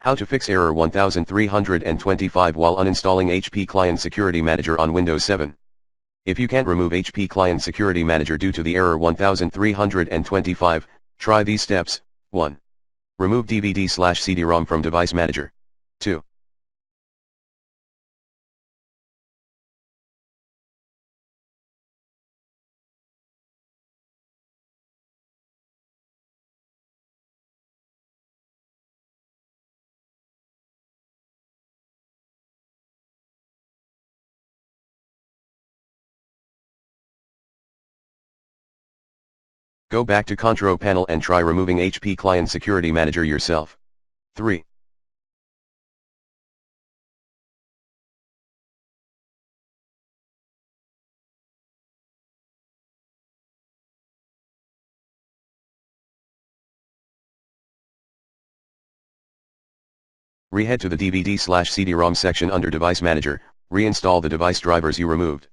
How to fix error 1325 while uninstalling HP Client Security Manager on Windows 7. If you can't remove HP Client Security Manager due to the error 1325, try these steps. 1. Remove DVD/CD-ROM from Device Manager. 2. Go back to Control Panel and try removing HP Client Security Manager yourself. 3. Rehead to the DVD/CD-ROM section under Device Manager, reinstall the device drivers you removed.